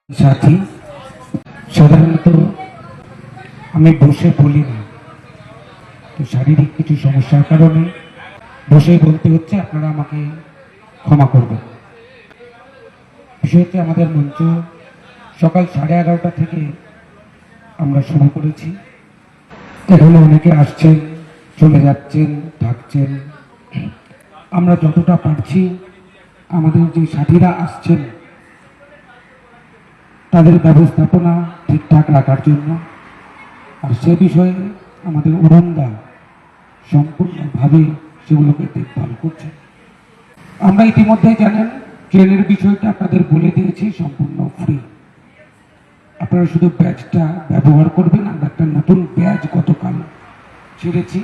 সাথী সাধারণত আমি বসে বলি না, তো শারীরিক কিছু সমস্যার কারণে বসেই বলতে হচ্ছে, আপনারা আমাকে ক্ষমা করবেন। বিষয় হচ্ছে, আমাদের মঞ্চ সকাল 11:30 থেকে আমরা শুরু করেছি। এখানে অনেকে আসছেন, চলে যাচ্ছেন, থাকছেন। আমরা যতটা পারছি আমাদের যে সাথীরা আসছেন তাদের ব্যবস্থাপনা ঠিকঠাক রাখার জন্য, আর সে বিষয়ে আমাদের অরুণদা সম্পূর্ণভাবে সেগুলোকে দেখভাল করছে। আমরা ইতিমধ্যে জানেন, ট্রেনের বিষয়টা আপনাদের বলে দিয়েছি, সম্পূর্ণ ফ্রি। আপনারা শুধু ব্যাজটা ব্যবহার করবেন। আমরা একটা নতুন ব্যাজ গতকাল ছেড়েছি,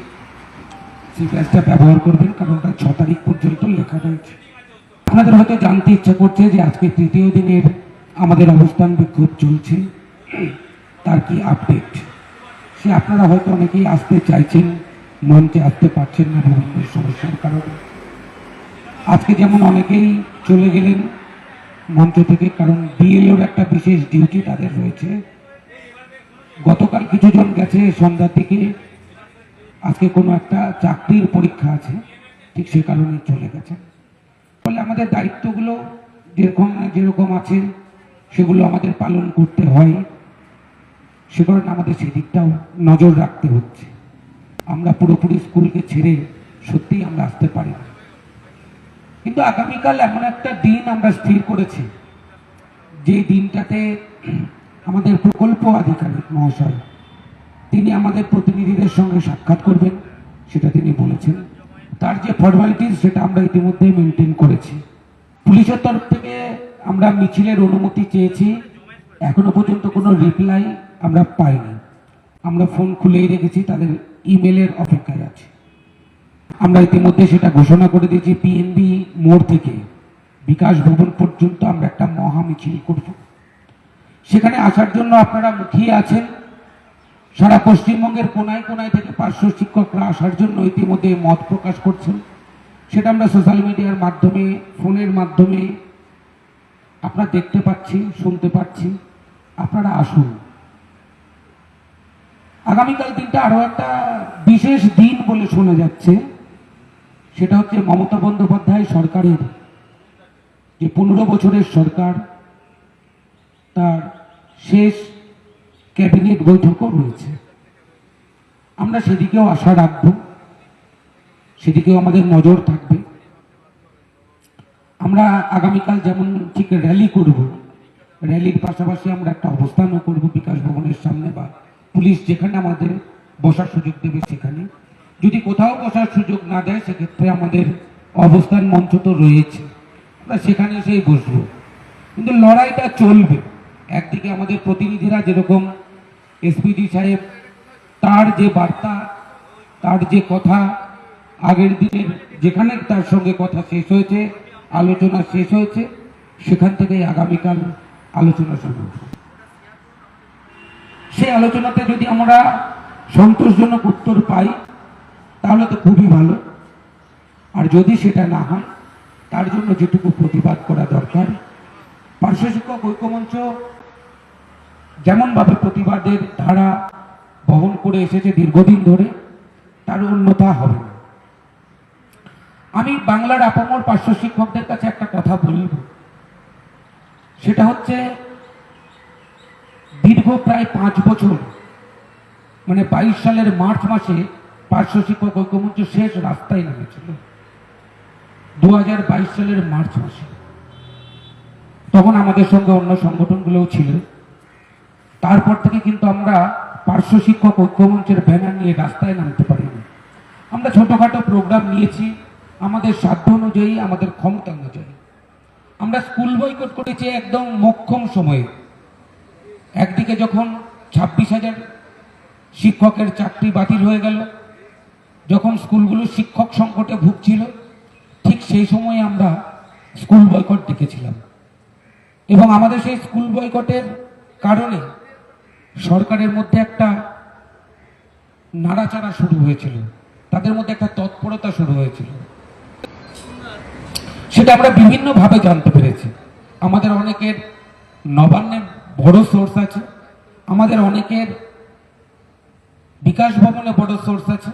সেই ব্যাজটা ব্যবহার করবেন, কারণ ওটা 6 তারিখ পর্যন্ত লেখা রয়েছে। আপনাদের হয়তো জানতে ইচ্ছা করছে যে আজকে তৃতীয় দিনের আমাদের অবস্থান বিক্ষোভ চলছে, তার কি আপডেট। সে আপনারা হয়তো অনেকেই আসতে চাইছেন, মঞ্চে আসতে পারছেন না বিভিন্ন সমস্যার কারণে। আজকে যেমন অনেকেই চলে গেলেন মঞ্চ থেকে, কারণ বিএলওর একটা বিশেষ ডিউটি তাদের রয়েছে। গতকাল কিছুজন গেছে সন্ধ্যার দিকে, আজকে কোনো একটা চাকরির পরীক্ষা আছে, ঠিক সে কারণে চলে গেছে। ফলে আমাদের দায়িত্বগুলো যেরকম আছে সেগুলো আমাদের পালন করতে হয়, সে কারণে আমাদের সেদিকটাও নজর রাখতে হচ্ছে। আমরা পুরোপুরি স্কুলকে ছেড়ে সত্যিই আমরা আসতে পারি না, কিন্তু আগামীকাল এমন একটা দিন আমরা স্থির করেছি, যে দিনটাতে আমাদের প্রকল্প আধিকারিক মহাশয় তিনি আমাদের প্রতিনিধিদের সঙ্গে সাক্ষাৎ করবেন, সেটা তিনি বলেছেন। তার যে ফর্মালিটিস সেটা আমরা ইতিমধ্যে মেনটেন করেছি। পুলিশের তরফ থেকে আমরা মিছিলের অনুমতি চেয়েছি, এখনো পর্যন্ত কোনো রিপ্লাই আমরা পাইনি। আমরা ফোন খুলেই রেখেছি, তাদের ইমেলের অপেক্ষায় আছি। আমরা ইতিমধ্যে সেটা ঘোষণা করে দিয়েছি, পিএনবি মোড় থেকে বিকাশ ভবন পর্যন্ত আমরা একটা মহা মিছিল করব। সেখানে আসার জন্য আপনারা মুখিয়ে আছেন। সারা পশ্চিমবঙ্গের কোনায় কোনায় থেকে পার্শ্ব শিক্ষকরা আসার জন্য ইতিমধ্যে মত প্রকাশ করছেন। সেটা আমরা সোশ্যাল মিডিয়ার মাধ্যমে, ফোনের মাধ্যমে আপনারা দেখতে পাচ্ছি, শুনতে পাচ্ছি। আপনারা আসুন। আগামীকাল দিনটা আরো একটা বিশেষ দিন বলে শোনা যাচ্ছে, সেটা হচ্ছে মমতা বন্দ্যোপাধ্যায় সরকারের যে 15 বছরের সরকার, তার শেষ ক্যাবিনেট বৈঠকও রয়েছে। আমরা সেদিকেও আশা রাখব, সেদিকেও আমাদের নজর থাকবে। আমরা আগামীকাল যেমন ঠিক র্যালি করব, র্যালির পাশাপাশি আমরা একটা অবস্থানও করব বিকাশ ভবনের সামনে, বা পুলিশ যেখানে আমাদের বসার সুযোগ দেবে সেখানে। যদি কোথাও বসার সুযোগ না দেয়, সেক্ষেত্রে আমাদের অবস্থান মঞ্চ তো রয়েছে, আমরা সেখানে এসেই বসবো। কিন্তু লড়াইটা চলবে। একদিকে আমাদের প্রতিনিধিরা যেরকম এসপিডি সাহেব, তার যে বার্তা, তার যে কথা, আগের দিনের যেখানে তার সঙ্গে কথা শেষ হয়েছে, আলোচনা শেষ হয়েছে, সেখান থেকেই আগামীকাল আলোচনা শুরু হবে। সেই আলোচনাতে যদি আমরা সন্তোষজনক উত্তর পাই তাহলে তো খুবই ভালো, আর যদি সেটা না হয়, তার জন্য যেটুকু প্রতিবাদ করা দরকার, পার্শ্ব শিক্ষক ঐক্যমঞ্চ যেমনভাবে প্রতিবাদের ধারা বহন করে এসেছে দীর্ঘদিন ধরে, তার উন্নতা হবে না। আমি বাংলার আপামর পার্শ্ব শিক্ষকদের কাছে একটা কথা বলব, সেটা হচ্ছে দীর্ঘ প্রায় 5 বছর, মানে 22 সালের মার্চ মাসে পার্শ্ব শিক্ষক ঐক্যমঞ্চ শেষ রাস্তায় নেমেছিল। 2022 সালের মার্চ মাসে, তখন আমাদের সঙ্গে অন্য সংগঠনগুলোও ছিল। তারপর থেকে কিন্তু আমরা পার্শ্ব শিক্ষক ঐক্যমঞ্চের ব্যানার নিয়ে রাস্তায় নামতে পারিনি। আমরা ছোটখাটো প্রোগ্রাম নিয়েছি আমাদের সাধ্য অনুযায়ী, আমাদের ক্ষমতা অনুযায়ী। আমরা স্কুল বয়কট করেছি একদম মোক্ষম সময়ে। একদিকে যখন 26,000 শিক্ষকের চাকরি বাতিল হয়ে গেল, যখন স্কুলগুলো শিক্ষক সংকটে ভুগছিল, ঠিক সেই সময়ে আমরা স্কুল বয়কট ডেকেছিলাম। এবং আমাদের সেই স্কুল বয়কটের কারণে সরকারের মধ্যে একটা নাড়াচাড়া শুরু হয়েছিল, তাদের মধ্যে একটা তৎপরতা শুরু হয়েছিল। সেটা আমরা বিভিন্নভাবে জানতে পেরেছি। আমাদের অনেকের নবান্নের বড় সোর্স আছে, আমাদের অনেকের বিকাশ ভবনে বড় সোর্স আছে,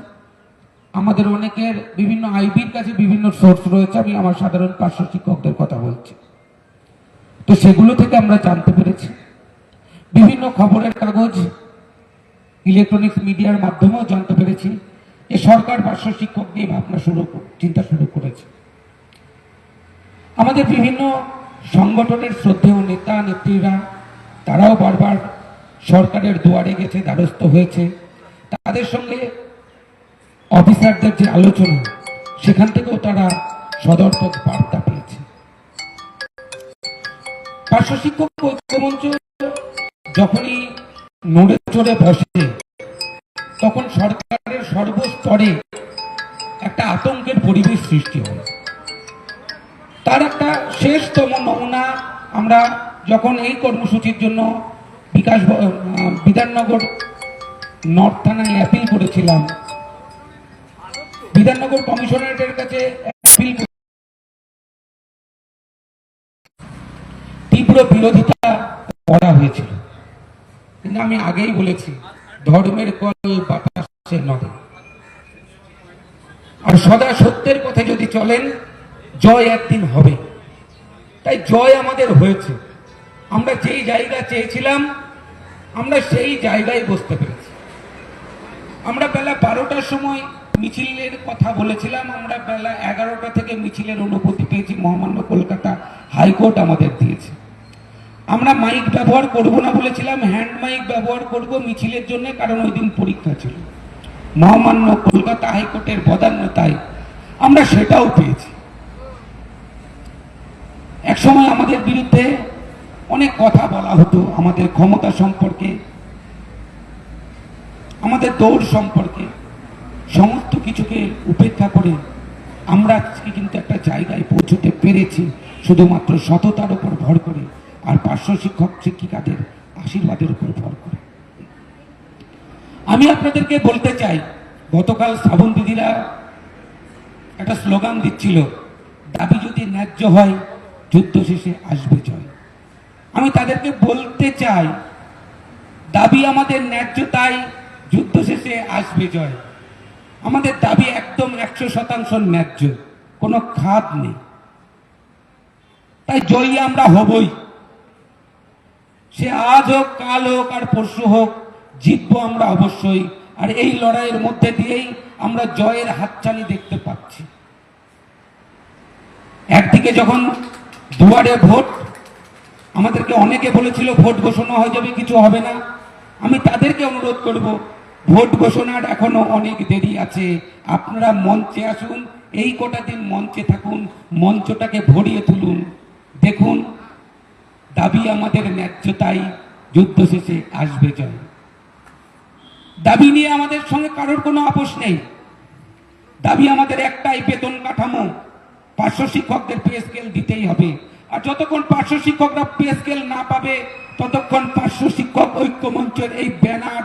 আমাদের অনেকের বিভিন্ন আইবির কাছে বিভিন্ন সোর্স রয়েছে। আমি আমার সাধারণ পার্শ্ব শিক্ষকদের কথা বলছি। তো সেগুলো থেকে আমরা জানতে পেরেছি, বিভিন্ন খবরের কাগজ, ইলেকট্রনিক্স মিডিয়ার মাধ্যমেও জানতে পেরেছি যে সরকার পার্শ্ব শিক্ষক নিয়ে ভাবনা চিন্তা শুরু করেছে। আমাদের বিভিন্ন সংগঠনের শ্রদ্ধেয় নেতা নেত্রীরা তারাও বারবার সরকারের দুয়ারে গেছে, দ্বারস্থ হয়েছে। তাদের সঙ্গে অফিসারদের যে আলোচনা, সেখান থেকেও তারা সদর্থক বার্তা পেয়েছে। পার্শ্ব শিক্ষক ঐক্যমঞ্চ যখনই নড়ে চড়ে বসে, তখন সরকারের সর্বস্তরে একটা আতঙ্কের পরিবেশ সৃষ্টি হয়। তার একটা শেষতম নমুনা আমরা যখন এই কর্মসূচির জন্য বিধাননগর নর্থ থানায় অ্যাপিল করেছিলাম, বিধাননগর কমিশনারেটের কাছে অ্যাপিল, তীব্র বিরোধিতা করা হয়েছিল। কিন্তু আমি আগেই বলেছি, ধর্মের কল বাতাসে নড়ে, আর সদা সত্যের পথে যদি চলেন, জয় একদিন হবে। তাই জয় আমাদের হয়েছে। আমরা যেই জায়গা চেয়েছিলাম, আমরা সেই জায়গায় বসতে পেরেছি। আমরা বেলা 12টার সময় মিছিলের কথা বলেছিলাম, আমরা বেলা 11টা থেকে মিছিলের অনুমতি পেয়েছি, মহামান্য কলকাতা হাইকোর্ট আমাদের দিয়েছে। আমরা মাইক ব্যবহার করব না বলেছিলাম, হ্যান্ড মাইক ব্যবহার করব মিছিলের জন্য, কারণ ওই দিন পরীক্ষা ছিল। মহামান্য কলকাতা হাইকোর্টের বদান্যতায় আমরা সেটাও পেয়েছি। একসময় আমাদের বিরুদ্ধে অনেক কথা বলা হতো, আমাদের ক্ষমতা সম্পর্কে, আমাদের দৌড় সম্পর্কে। সমস্ত কিছুকে উপেক্ষা করে আমরা আজকে কিন্তু একটা জায়গায় পৌঁছতে পেরেছি, শুধুমাত্র সততার উপর ভর করে আর পার্শ্ব শিক্ষক শিক্ষিকাদের আশীর্বাদের উপর ভর করে। আমি আপনাদেরকে বলতে চাই, গতকাল শ্রাবণ দিদিরা একটা স্লোগান দিচ্ছিল, দাবি যদি ন্যায্য হয়, যুদ্ধ শেষে আসবে জয়। আমি তাদেরকে বলতে চাই, দাবি আমাদের ন্যায্য, তাই যুদ্ধ শেষে আসবে জয়। আমাদের দাবি একদম 100% ন্যায্য, কোনো খাদ নেই। তাই জয়ী আমরা হবই। সে আজ হোক, কাল হোক, আর পরশু হোক, জিতবো আমরা অবশ্যই। আর এই লড়াইয়ের মধ্যে দিয়েই আমরা জয়ের হাতছানি দেখতে পাচ্ছি। একদিকে যখন দুয়ারে ভোট, আমাদেরকে অনেকে বলেছিল ভোট ঘোষণা হয়ে যাবে, কিছু হবে না। আমি তাদেরকে অনুরোধ করব, ভোট ঘোষণার এখনো অনেক দেরি আছে। আপনারা মঞ্চে আসুন, এই কটা দিন মঞ্চে থাকুন, মঞ্চটাকে ভরিয়ে তুলুন। দেখুন, দাবি আমাদের ন্যায্যতাই, যুদ্ধ শেষে আসবে জয়। দাবি নিয়ে আমাদের সঙ্গে কারোর কোনো আপোষ নেই। দাবি আমাদের একটাই, বেতন কাঠামো, পার্শ্ব শিক্ষকদের পে স্কেল দিতেই হবে। আর যতক্ষণ পার্শ্ব শিক্ষকরা পে স্কেল না পাবে, ততক্ষণ পার্শ্ব শিক্ষক ঐক্যমঞ্চের এই ব্যানার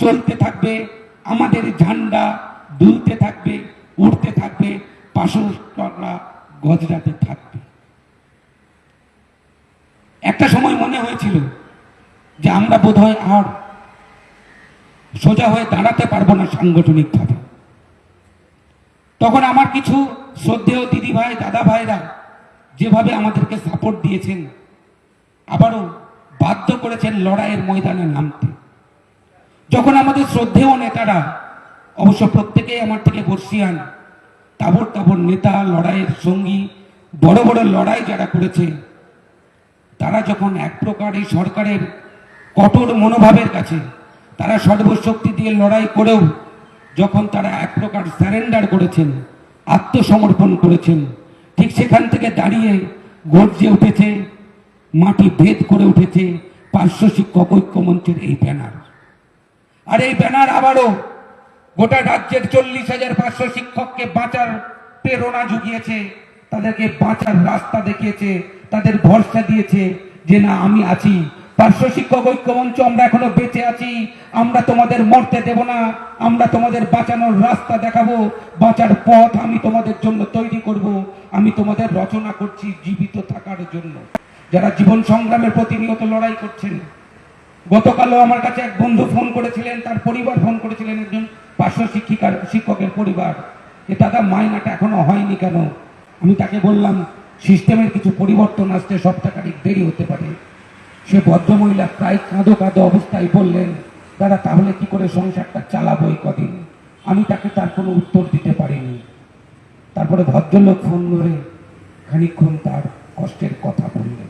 চলতে থাকবে, আমাদের ঝান্ডা দুলতে থাকবে, উঠতে থাকবে, পার্শ্ব শিক্ষকরা গজরাতে থাকবে। একটা সময় মনে হয়েছিল যে আমরা বোধহয় আর সোজা হয়ে দাঁড়াতে পারবো না সাংগঠনিকভাবে। তখন আমার কিছু শ্রদ্ধেয় দিদি ভাই, দাদা ভাইরা যেভাবে আমাদেরকে সাপোর্ট দিয়েছেন, আবারও বাধ্য করেছেন লড়াইয়ের ময়দানে নামতে। যখন আমাদের শ্রদ্ধেয় নেতারা, অবশ্য প্রত্যেকেই আমার থেকে বর্ষিয়ান, তাবর তাবর নেতা, লড়াইয়ের সঙ্গী, বড় বড় লড়াই যারা করেছে, তারা যখন এক প্রকার এই সরকারের কঠোর মনোভাবের কাছে তারা সর্বশক্তি দিয়ে লড়াই করেও যখন তারা এক প্রকার স্যারেন্ডার করেছেন, আত্মসমর্পণ করেছেন, ঠিক সেখান থেকে দাঁড়িয়ে গর্জে উঠেছে, মাটি ভেদ করে উঠেছে পার্শ্ব শিক্ষক ঐক্যমঞ্চের এই ব্যানার। আর এই ব্যানার আবারও গোটা রাজ্যের 40,000 পার্শ্ব শিক্ষককে বাঁচার প্রেরণা জুগিয়েছে, তাদেরকে বাঁচার রাস্তা দেখিয়েছে, তাদের ভরসা দিয়েছে যে না, আমি আছি, পার্শ্ব শিক্ষক ঐক্যমঞ্চ, আমরা এখনো বেঁচে আছি, আমরা তোমাদের মরতে দেব না, আমরা তোমাদের বাঁচানোর রাস্তা দেখাবো, বাঁচার পথ আমি তোমাদের জন্য তৈরি করব, আমি তোমাদের রচনা করছি জীবিত থাকার জন্য। যারা জীবন সংগ্রামের প্রতিনিয়ত লড়াই করছেন। গতকালও আমার কাছে এক বন্ধু ফোন করেছিলেন, তার পরিবার ফোন করেছিলেন, একজন পার্শ্ব শিক্ষকের পরিবার, যে দাদা মাইনাটা এখনো হয়নি কেন? আমি তাকে বললাম সিস্টেমের কিছু পরিবর্তন আসতে সপ্তাহখানিক দেরি হতে পারে। সে ভদ্রমহিলা প্রায় কাঁদো কাঁদো অবস্থায় বললেন, দাদা তাহলে কি করে সংসারটা চালাবো এই কদিন? আমি তাকে তার কোনো উত্তর দিতে পারিনি। তারপরে ভদ্রলোক ফোন ধরে খানিকক্ষণ তার কষ্টের কথা বললেন।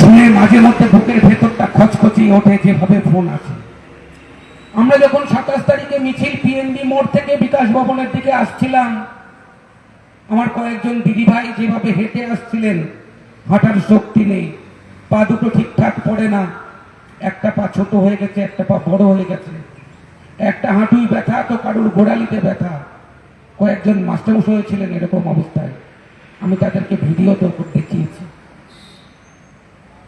শুনে মাঝে মধ্যে বুকের ভেতরটা খচখচিয়ে ওঠে, যেভাবে ফোন আছে। আমরা যখন 27 তারিখে মিছিল পিএনবি মোড় থেকে বিকাশ ভবনের দিকে আসছিলাম, আমার কয়েকজন দিদিভাই যেভাবে হেঁটে আসছিলেন, হাঁটার শক্তি নেই, পা দুটো ঠিকঠাক পড়ে না, একটা পা ছোট হয়ে গেছে, একটা পা বড় হয়ে গেছে, একটা হাঁটুই ব্যথা তো কারুর গোড়ালিতে ব্যথা। কয়েকজন মাস্টারমশাই ছিলেন এরকম অবস্থায়, আমি তাদেরকে ভিডিও তো দেখিয়েছি।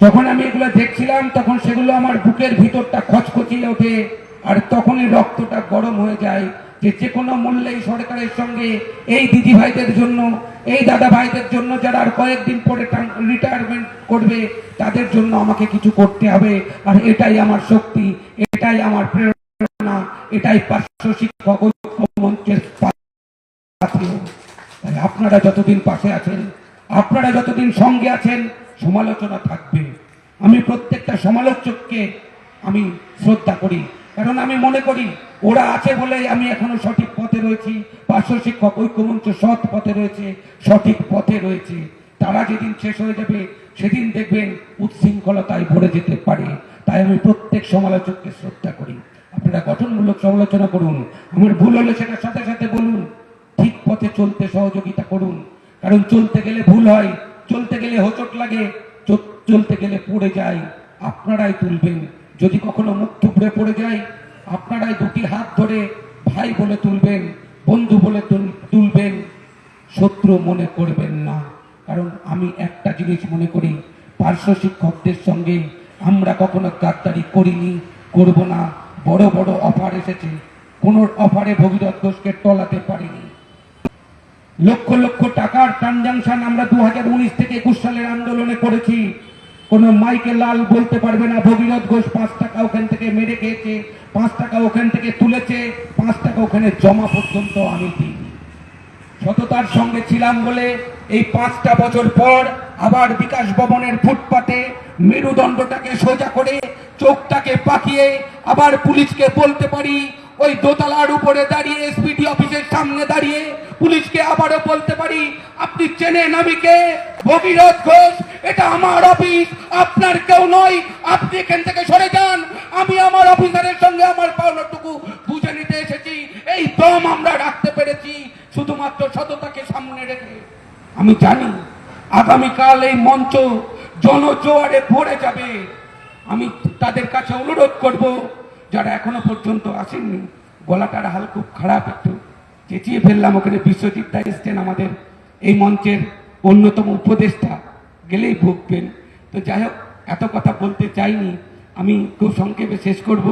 যখন আমি এগুলো দেখছিলাম তখন সেগুলো আমার বুকের ভিতরটা খচখচিয়ে ওঠে, আর তখনই রক্তটা গরম হয়ে যায় যে কোনো মূল্যেই সরকারের সঙ্গে এই দিদি ভাইদের জন্য, এই দাদা ভাইদের জন্য যারা আর কয়েকদিন পরে রিটায়ারমেন্ট করবে, তাদের জন্য আমাকে কিছু করতে হবে। আর এটাই আমার শক্তি, এটাই আমার প্রেরণা, এটাই পার্শ্ব শিক্ষক ঐক্য মঞ্চের। আপনারা যতদিন পাশে আছেন, আপনারা যতদিন সঙ্গে আছেন, সমালোচনা থাকবে। আমি প্রত্যেকটা সমালোচককে আমি শ্রদ্ধা করি, কারণ আমি মনে করি ওরা আছে বলে আমি এখনো সঠিক পথে রয়েছি। পার্শ্ব শিক্ষক ঐক্যমঞ্চ সৎ পথে রয়েছে, সঠিক পথে রয়েছে। তারা যেদিন শেষ হয়ে যাবে সেদিন দেখবেন উচ্ছৃঙ্খলতায় ভরে যেতে পারে। তাই আমি প্রত্যেক সমালোচককে শ্রদ্ধা করি। আপনারা গঠনমূলক সমালোচনা করুন, আমার ভুল হলে সেটার সাথে সাথে বলুন, ঠিক পথে চলতে সহযোগিতা করুন। কারণ চলতে গেলে ভুল হয়, চলতে গেলে হোঁচট লাগে, চলতে গেলে পড়ে যায়, আপনারাই তুলবেন। যদি কখনো মুখ থুবড়ে পড়ে যায়, আপনারাই দুটি হাত ধরে ভাই বলে তুলবেন, বন্ধু বলে তুলবেন, শত্রু মনে করবেন না। কারণ আমি একটা জিনিস মনে করি, পার্শ্ব শিক্ষকদের সঙ্গে আমরা কখনো গাদ্দারি করিনি, করব না। বড় বড় অফার এসেছে, কোন অফারে ভগীরথ ঘোষকে টলাতে পারিনি। লক্ষ লক্ষ টাকার ট্রানজাকশন আমরা 2019 থেকে 21 সালের আন্দোলনে করেছি। কোন মাইকে লাল বলতে পারবে না ভগীরথ ঘোষ 5 টাকা ওখান থেকে মেরে খেয়েছে, 5 টাকা ওখান থেকে তুলেছে, 5 টাকা ওখানে জমা পর্যন্ত আমি দিইনি। সততার সঙ্গে ছিলাম বলে এই 5টা বছর পর আবার বিকাশ ভবনের ফুটপাতে মেরুদণ্ডটাকে সোজা করে, চোখটাকে পাকিয়ে আবার পুলিশকে বলতে পারি, ওই দোতলার উপরে দাঁড়িয়ে এসপিডি অফিসের সামনে দাঁড়িয়ে পুলিশকে আবারও বলতে পারি, আপনি চেনেন আমি কে? ভগীরথ ঘোষ, এটা আমার অফিস, আপনার কেউ নয়, আপনি এখান থেকে সরে যান। আমি আমার অফিসারের সঙ্গে আমার পাওনাটুকু বুঝে নিতে এসেছি। এই দম আমরা রাখতে পেরেছি শুধুমাত্র সততাকে সামনে রেখে। আমি জানি আগামীকাল এই মঞ্চ জনজোয়ারে ভরে যাবে। আমি তাদের কাছে অনুরোধ করব, যারা এখনো পর্যন্ত আসেননি, গলাটার হাল খুব খারাপ, একটু চেঁচিয়ে ফেললাম। ওখানে বিশ্বজিৎ দা এসছেন, আমাদের এই মঞ্চের অন্যতম উপদেষ্টা, গেলেই ভুগবেন। তো যাই হোক, এত কথা বলতে চাইনি, আমি খুব সংক্ষেপে শেষ করব।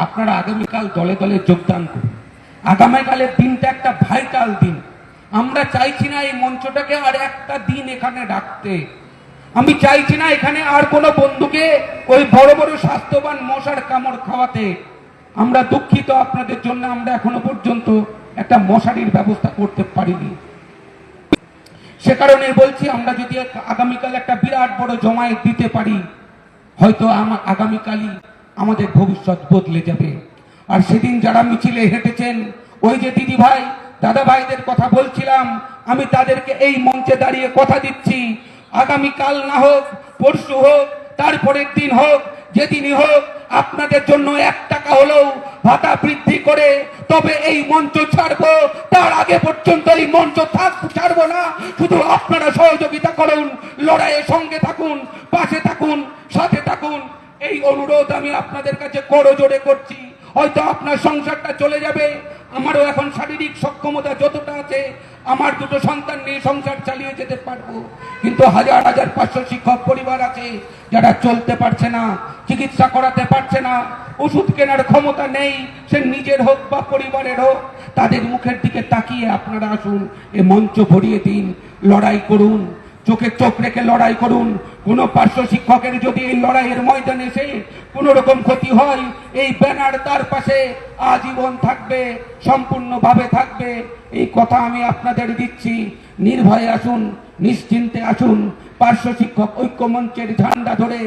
আপনারা আগামীকাল দলে দলে যোগদান করুন। আগামীকালের দিনটা একটা ভাইটাল দিন। আমরা চাইছি না এই মঞ্চটাকে আর একটা দিন এখানে রাখতে। আমি চাইছি না এখানে আর কোনো বন্ধুকে ওই বড় বড় স্বাস্থ্যবান মশার কামড় খাওয়াতে। আমরা দুঃখিত আপনাদের জন্য, আমরা এখনো পর্যন্ত একটা মশারির ব্যবস্থা করতে পারিনি। সে কারণে বলছি, আমরা যদি আগামীকাল একটা বিরাট বড় জমায়েত দিতে পারি, হয়তো আগামীকালই আমাদের ভবিষ্যৎ বদলে যাবে। আর সেদিন যারা মিছিলে হেঁটেছেন, ওই যে দিদি ভাই দাদা ভাইদের কথা বলছিলাম, আমি তাদেরকে এই মঞ্চে দাঁড়িয়ে কথা দিচ্ছি, আগামীকাল না হোক, পরশু হোক, তারপরের দিন হোক, যেদিনই হোক, আপনাদের জন্য 1 টাকা হলেও ভাতা বৃদ্ধি করে তবে এই মঞ্চ ছাড়বো। তার আগে পর্যন্ত এই মঞ্চ ছাড়বো না। শুধু আপনারা সহযোগিতা করুন, লড়াইয়ের সঙ্গে থাকুন, পাশে থাকুন, সাথে থাকুন। এই অনুরোধ আমি আপনাদের কাছে করজোড়ে করছি। হয়তো আপনার সংসারটা চলে যাবে, আমারও এখন শারীরিক সক্ষমতা যতটা আছে আমার দুটো সন্তান নিয়ে সংসার চালিয়ে যেতে পারবো। কিন্তু হাজার হাজার পার্শ্ব শিক্ষক পরিবার আছে যারা চলতে পারছে না, চিকিৎসা করাতে পারছে না, ওষুধ কেনার ক্ষমতা নেই, সে নিজের হোক বা পরিবারের হোক। তাদের মুখের দিকে তাকিয়ে আপনারা আসুন, এ মঞ্চ ভরিয়ে দিন, লড়াই করুন, চোখে চোখ রেখে লড়াই করুন। কোন পার্শ্ব শিক্ষকের যদি এই লড়াইয়ের ময়দানে এসে কোন রকম ক্ষতি হয়, এই ব্যানার তার পাশে আজীবন থাকবে, সম্পূর্ণভাবে থাকবে। এই কথা আমি আপনাদের দিচ্ছি। নির্ভয়ে আসুন, নিশ্চিন্তে আসুন, পার্শ্ব শিক্ষক ঐক্য মঞ্চের ঝান্ডা ধরে